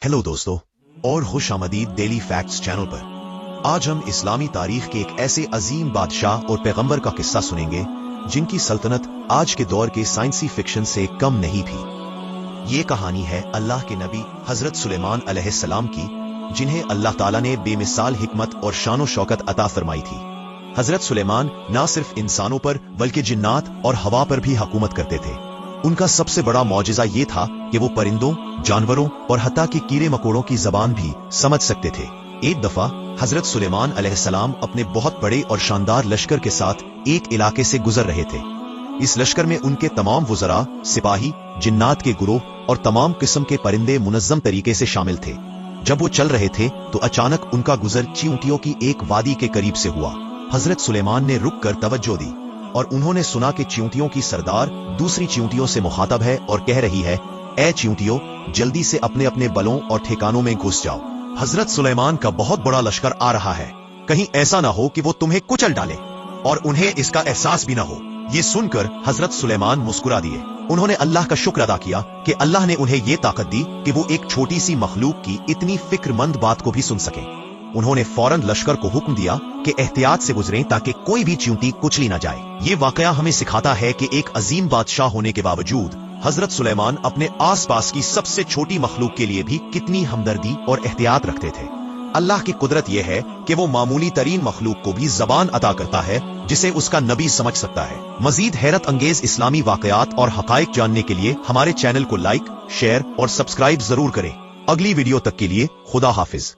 Hello दोस्तों और खुश आमदीद डेली फैक्ट्स चैनल पर। आज हम इस्लामी तारीख के एक ऐसे अजीम बादशाह और पैगंबर का किस्सा सुनेंगे जिनकी सल्तनत आज के दौर के साइंसी फिक्शन से कम नहीं थी। ये कहानी है अल्लाह के नबी हजरत सुलेमान अलैहिस्सलाम की, जिन्हें अल्लाह ताला ने बेमिसाल हिकमत और शानो शौकत अता फरमाई थी। हजरत सुलेमान न सिर्फ इंसानों पर बल्कि जिन्नात और हवा पर भी हुकूमत करते थे। उनका सबसे बड़ा मौजिजा ये था कि वो परिंदों, जानवरों और हत्ता कि कीड़े मकोड़ों की जबान भी समझ सकते थे। एक दफा हजरत सुलेमान अलैहिस्सलाम अपने बहुत बड़े और शानदार लश्कर के साथ एक इलाके से गुजर रहे थे। इस लश्कर में उनके तमाम वुज़रा, सिपाही, जिन्नात के गुरोह और तमाम किस्म के परिंदे मुनज़्ज़म तरीके से शामिल थे। जब वो चल रहे थे तो अचानक उनका गुजर चींटियों की एक वादी के करीब से हुआ। हजरत सुलेमान ने रुक कर तवज्जो दी और उन्होंने सुना कि चींटियों की सरदार दूसरी चींटियों से मुखातब है और कह रही है, ए चींटियों, जल्दी से अपने अपने बलों और ठिकानों में घुस जाओ। हजरत सुलेमान का बहुत बड़ा लश्कर आ रहा है, कहीं ऐसा ना हो कि वो तुम्हें कुचल डाले और उन्हें इसका एहसास भी ना हो। ये सुनकर हजरत सुलेमान मुस्कुरा दिए। उन्होंने अल्लाह का शुक्र अदा किया कि अल्लाह ने उन्हें ये ताकत दी कि वो एक छोटी सी मखलूक की इतनी फिक्रमंद बात को भी सुन सके। उन्होंने फौरन लश्कर को हुक्म दिया कि एहतियात से गुजरें ताकि कोई भी चींटी कुचली न जाए। ये वाकया हमें सिखाता है कि एक अजीम बादशाह होने के बावजूद हजरत सुलेमान अपने आसपास की सबसे छोटी मखलूक के लिए भी कितनी हमदर्दी और एहतियात रखते थे। अल्लाह की कुदरत यह है कि वो मामूली तरीन मखलूक को भी जबान अता करता है जिसे उसका नबी समझ सकता है। मजीद हैरत अंगेज इस्लामी वाकयात और हकायक जानने के लिए हमारे चैनल को लाइक, शेयर और सब्सक्राइब जरूर करें। अगली वीडियो तक के लिए खुदा हाफिज।